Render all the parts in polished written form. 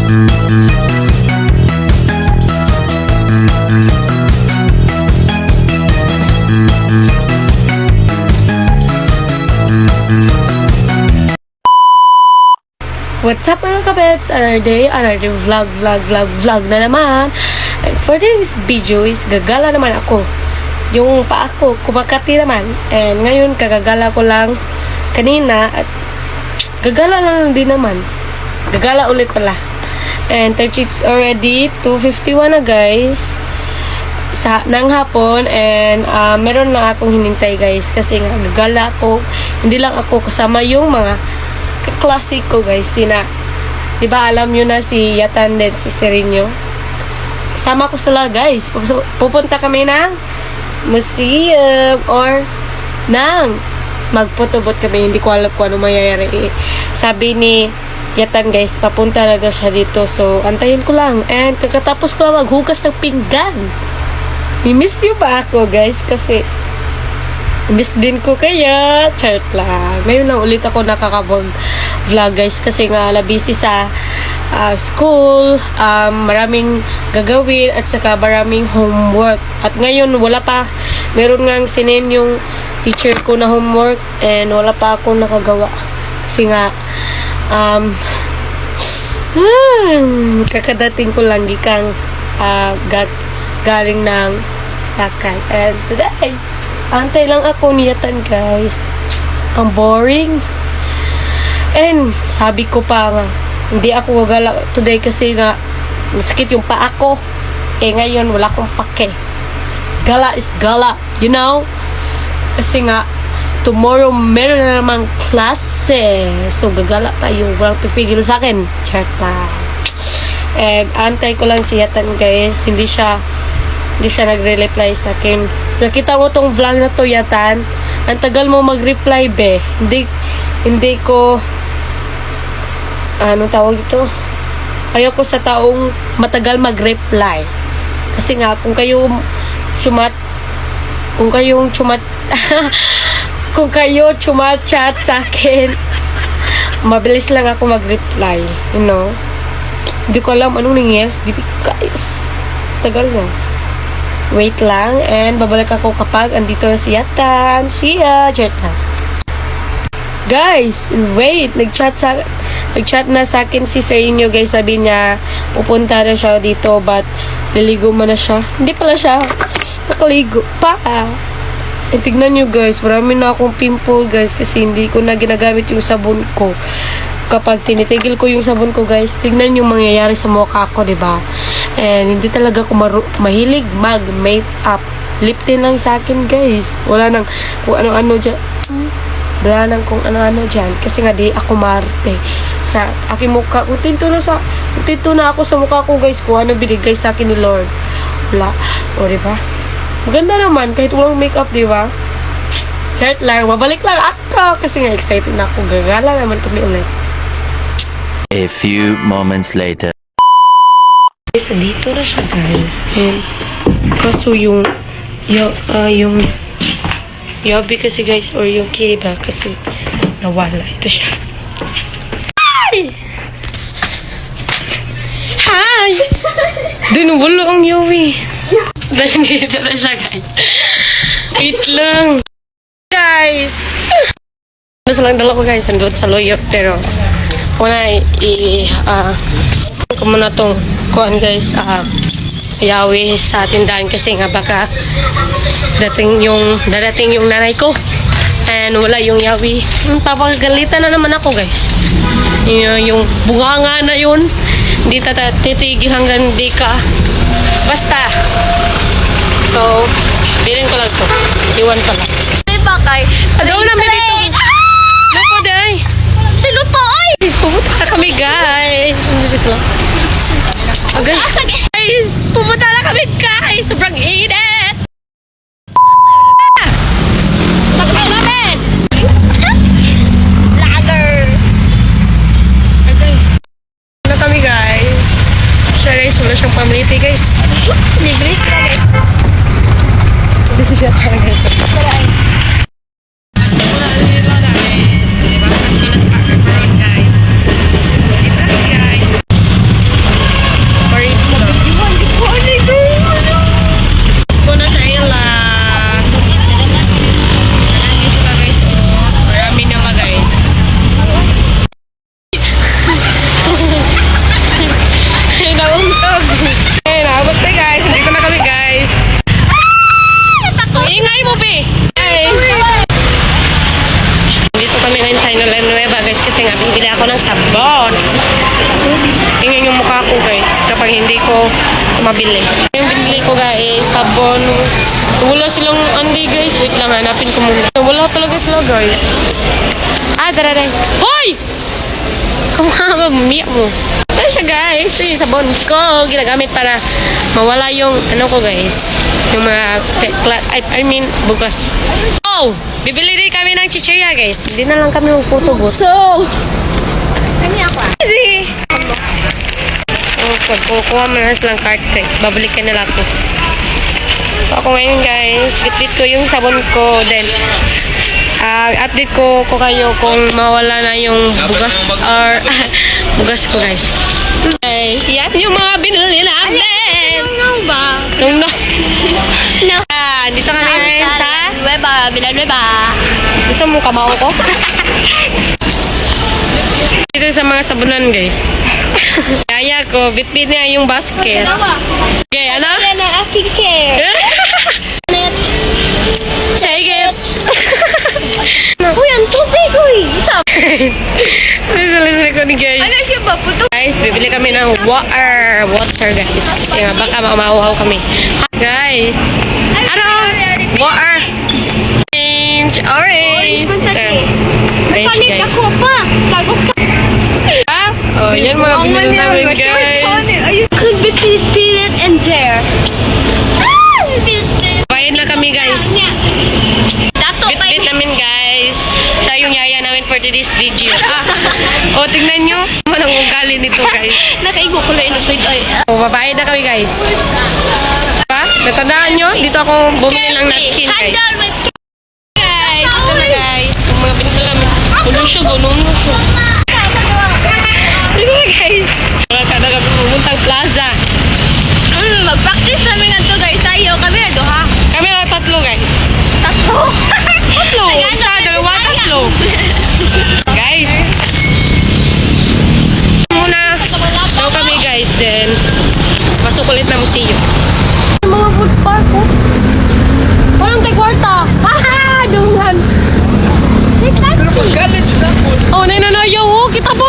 What's up mga kabebs? Another day, another vlog na naman. And for this video is gagala naman ako. Yung paa ko, kumakati naman. And ngayon, kagagala ko lang kanina. At gagala lang din naman. Gagala ulit pala. And it's already 2:51 na guys. Nang hapon. And meron lang akong hinintay guys. Kasi nga gagala ako. Hindi lang ako kasama yung mga classic ko guys, diba alam nyo na si Yatan din, si Sereno. Kasama ko sila guys, pupunta kami ng museum or nang magputubot kami, hindi ko alam kung ano mayayari. Sabi ni Yatan guys, papunta na daw siya dito, so antayin ko lang. And kakatapos ko lang maghugas ng pinggan. I-miss nyo ba ako guys, kasi miss din ko kaya. Chat lang. Ngayon lang ulit ako nakakapag-vlog guys. Kasi nga busy sa school. Maraming gagawin. At saka maraming homework. At ngayon wala pa. Meron nga sinin yung teacher ko na homework. And wala pa akong nakagawa. Kasi nga kakadating ko lang gikang galing ng lakay. And today antay lang ako niyatan guys. Ang boring. And sabi ko pa nga, hindi ako gagala today kasi nga masakit yung paa ko. Ngayon wala akong pake. Gala is gala, you know? Kasi nga tomorrow meron na namang klase. So gagala tayo. Walang pipigil sa akin. Chat lang. And antay ko lang si Yatan guys. Hindi siya nagre-reply sa akin. Nakita mo tong vlog na to, Yatan. Ang tagal mo mag-reply, be. Hindi ko anong tawag ito? Ayoko sa taong matagal mag-reply. Kasi nga, kung kayong chat sa akin, mabilis lang ako mag-reply. You know? Hindi ko alam anong nangyayas. Guys, tagal na. Wait lang, and babalik ako kapag andito na si Yatan. See ya! Chat na. Guys, wait! Nag-chat na sa akin si Sereno guys. Sabi niya, pupunta na siya dito, but liligo man na siya. Hindi pala siya nakaligo pa. Tignan nyo guys, marami na akong pimple guys, kasi hindi ko na ginagamit yung sabon ko. Kapag tinitigil ko yung sabon ko guys, tignan yung mangyayari sa mukha ko, diba? And hindi talaga ako mahilig mag-makeup. Lip tint lang sa akin guys. Wala nang kung ano-ano dyan. Wala nang kung ano-ano dyan. Kasi nga di ako marte sa aking mukha. Tinto na ako sa mukha ko guys. Kung ano binigay sa akin ni Lord. Wala. O diba? Maganda naman kahit walang makeup, diba? Chat lang. Mabalik lang ako. Kasi nga excited na ako. Gagala naman kami ulit. A few moments later. Guys, dito na siya guys. And kaso yung Yabi kasi guys, or yung kiba kasi nawala. Ito siya. Hi! Hi! Dinawala ang Yabi. Dito na siya guys. Wait lang. Guys! Nasa lang dala ko guys. Andun sa loyot. Pero muna kung muna tong kuhan guys, Yawi sa tindahan kasi nga baka darating yung nanay ko and wala yung Yawi. Papagalitan na naman ako guys. Yung bunganga na yun, hindi titigil hanggang di ka basta. So bilhin ko lang to, iwan pala kay adaw namin dito. Loko day si Luto ay pumunta kami guys. Okay. Guys, pumunta na kami guys. Sobrang init. Sakal namin. Lager. Okay. Na kami guys. Siya guys, wala siyang pamiliti guys. Libre sila guys. This is your time guys. pag hindi ko mabili. Yung binili ko guys, sabon. Wala silang andi guys. Wait lang, hanapin ko muna. Wala talaga sila guys. Ah, dararay. Hoy! Kumama, mamiyak mo. Ito siya guys. Ito yung sabon ko. Ginagamit para mawala yung ano ko guys. Yung mga I mean, bukas. Oh! Bibili din kami ng chichirya guys. Hindi na lang kami magputugot. So, kanya ako ah. Easy! Oh, pag kukuha mo na silang cart guys, babalikan nila ako. So, ako ngayon guys, bitbit ko yung sabon ko. Then, update ko kayo kung mawala na yung bugas or bugas ko guys. Guys, yan yung mga binili namin. Ano ba? No. Dito kami ngayon sa Nueva, Villanueva. gusto mo kamao ko? Dito sa mga sabunan guys. Kaya ko, bitbit niya yung basket. Okay, ano? Yan ang aking care. Sige. Uy, ang tubig, uy. What's up? Listening ko ni guys. Ano siya ba? Puto? Guys, bibili kami ng water guys. Kasi nga, baka mauhaw kami. Guys, ano? Water. Orange. Orange guys. Ako pa. Tagok sa... Ah, oh, yan mga binili namin guys. Could be Philip and Jer. Bayad na kami guys. Dato pa Bit namin guys. Siya yung yaya namin for today's video. O, tignan nyo. Manang ugali nito guys. Nakaigo ko lang ito. O, babayad na kami guys. Diba? Natandaan nyo? Dito ako bumili ng napkin guys. Handle with Guys, ito na guys. Yung mga binili namin. Ulo siya, ganun mo siya. Ito na guys. Wala ka na kami pumuntang plaza. Mag-practice namin nga to guys. Tayo kami na doha. Kami na tatlo guys. Tatlo. Tatlo. Isa, dalawa, tatlo. Guys. Muna daw kami guys. Then, pasok ulit na museo. Yung mga food park ko. Walang tay kwarta. Haha! Dungan. Oh, nananayaw. Oh, kita po.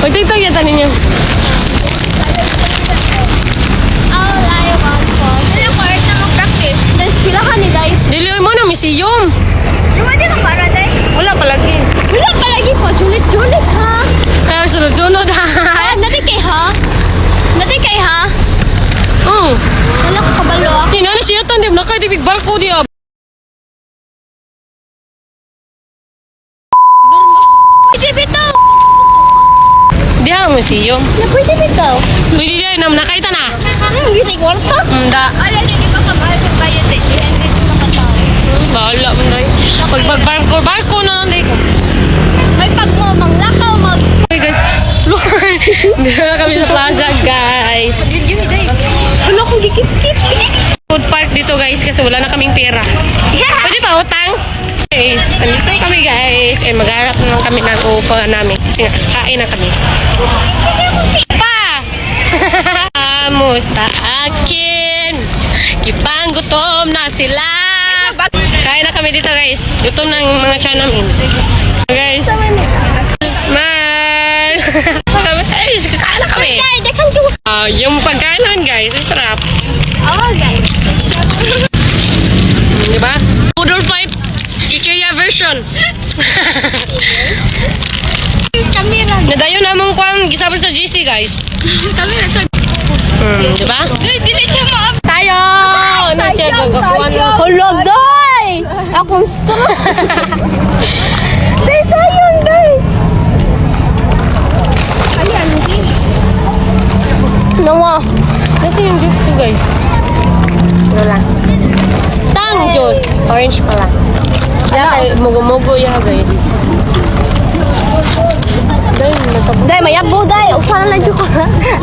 Pagtitag yata ninyo. Oh, layo ka po. Dili ko rin na mag-practice. Dahil skila ka ni guys. Dili mo na, museum. Yung hindi ka para dahil. Wala palagi. Wala palagi po. Julit-julit ha. Kaya sunod-sunod ha. Ah, natikay ha? Natikay ha? Wala ko kabalo ako. Hindi na siya ito. Hindi na kayo big barko diya. Pwede bitaw! Diya, museum. Na pwede bitaw? Pwede diya, nakita na. Hindi kwarta. Hindi. Ala, hindi pa kamahal ng bayad eh. Hindi pa katao. Bahala mo na. Pag-barko na. Hindi ko. May pag mo, manglakaw, Hey guys. Lord. Hindi na kami sa plaza guys. Ano kung gikip-kip? Food park dito guys kasi wala na kaming pera. Pwede pa utang? Guys, nandito kami guys. And magharap na lang kami ng upahan namin. Kasi nga, kain na kami. Pa! Amo sa akin. Ipanggutom na sila. Kain na kami dito guys. Gutom na yung mga tiyan namin. Guys. Smile! Guys, kakain na kami. Ay, dakan ko. Yung pagkain namin guys, ang sarap. Oh, guys. Diba? Poodle fight. Chichirya version. Kamera. Nadayo namang kuang gisabot sa GC guys. Kamera sa... Diba? Uy, dili siya ma-up. Tayo! Ano siya gagakuan na? Hulog, day! Akong stroke. Day, sayang, day. Ayan, hindi. Nawa. Kasi yung juice ko guys. Wala. Tang juice. Orange pala. Kaya mugo-mugo ya guys. Day, natapos. Day, mayabo, day. Usaran lang yung ka.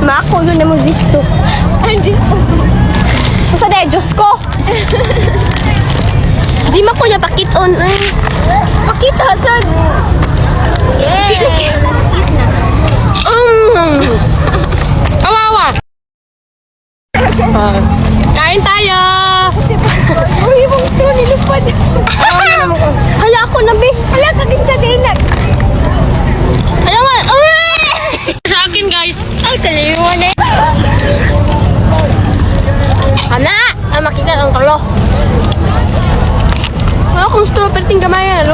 Maako yun na mo zisto. Ay, zisto. Usa, day, Diyos ko. Di ma ko niya pakiton. Ay, pakita, sad. Yeah. Kawawa! Kain tayo! Uy, ibang straw nilupad. Hala ako na, be. Hala, kaginsa din na. Hala mo, uy! Sa akin guys, Ay, kalero.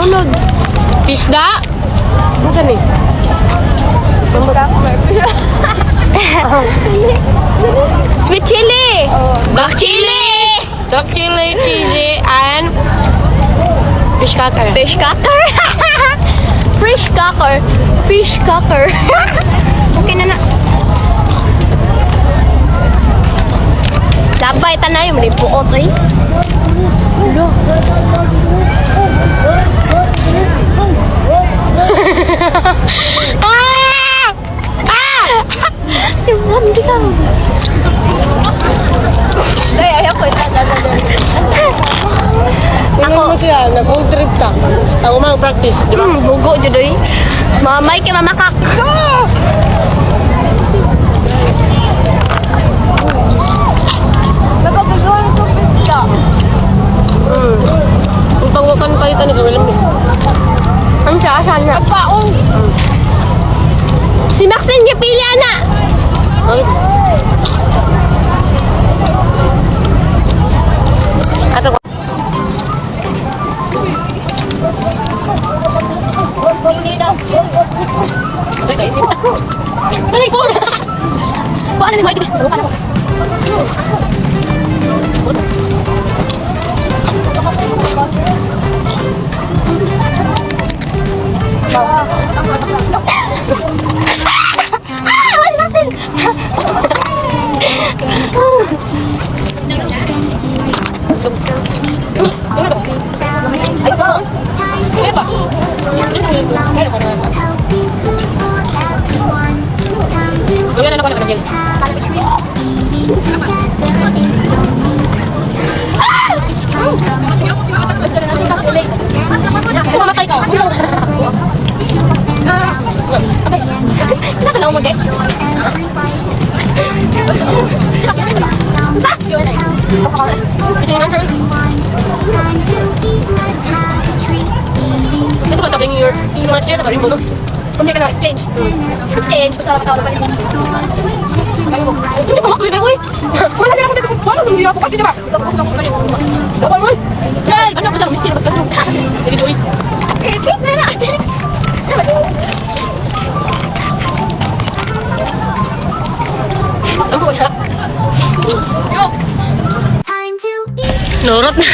Sunod. Pisda? Ano saan eh? Sweet chili. Black chili! Black chili, cheesy, and fish cracker. Fish cracker. Fish cracker. Fish cracker. Okay na na. Labay tanay mo rin puot eh. Ulo. Ah! Ah! Ibon kita. Ay, ayaw ko Tingnan mo siya, nag-road trip ka. Ako mag-practice, di ba? Bugo judoy. Mamay kay mamakak. Napagagawa ito pizza. Kung pagwakan pa ito, nagawin lang. Ang saan na? Pagkaong. Si Maxine niya pili ana. Ay. Ato ko. Pili daw. Ay, ko na! Kuha na ni Mike. Kuha na ko. Mamatay ka! Kenapa nak umur dek? Ito ba tabing your mga chair sa rimbo, no? Kung kena exchange. Exchange, pasal apa tahu lepas ni. Ini kok maksudnya gue? Mana dia aku tadi mana belum dia aku pasti coba. Dapat mo? Dan, Ano ba sa miskin mas kaso? Jadi doy. kit na na. Ang buhay ha? Norot na.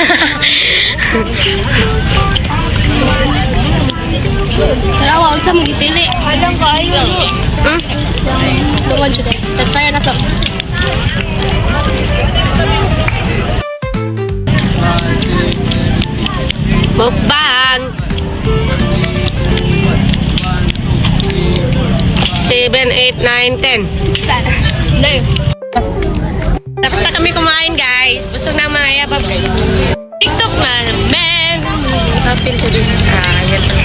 Tarawa, unsa mo gipili? Alam ko ayo. Tuwan jud. Try na to. Mukbang. 7, 8, 9, 10. No. Tapos na kami kumain, guys. Busog na mga yabab, guys. TikTok na, man. Happy to this. Yan pa.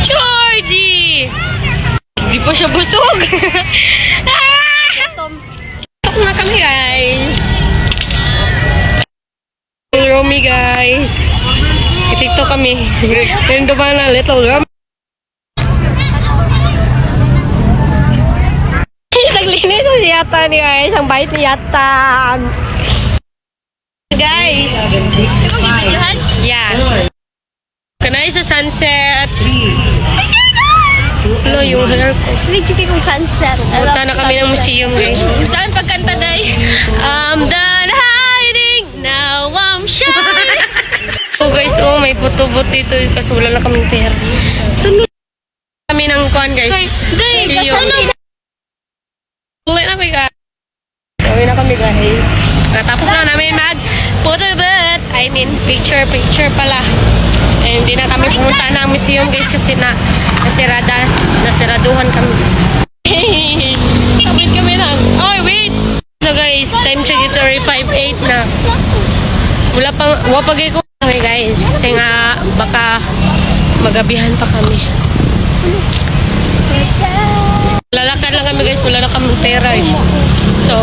Georgie! Hindi pa siya busog. TikTok na kami, guys. Romy, guys. TikTok kami. Yung ba na Little Romy. Naglinis na si Yata ni guys. Ang bait ni Yata. Guys. Yeah. Kanay sa sunset. Ano yung hair ko? Legit kong sunset. Punta na kami ng museum, guys. Saan pagkanta, day? I'm done hiding. Now I'm shining. Oh, guys. Oh, may puto-buto dito. Kasi wala na kaming pera. Sunod kami ng kuhan, guys. Day, See you. kasano? Uwi na kami, guys. Uwi na kami, guys. Natapos na namin mag-photobooth. I mean, picture pala. And hindi na kami pumunta ng museum, guys, kasi nasiraduhan kami. Kapit kami na. Oh, wait! So, guys, time check. It's already 5:08 na. Wala pag ko kami, guys. Kasi nga, baka magabihan pa kami. Lalakad lang kami, guys. Wala na kami pera, eh. So,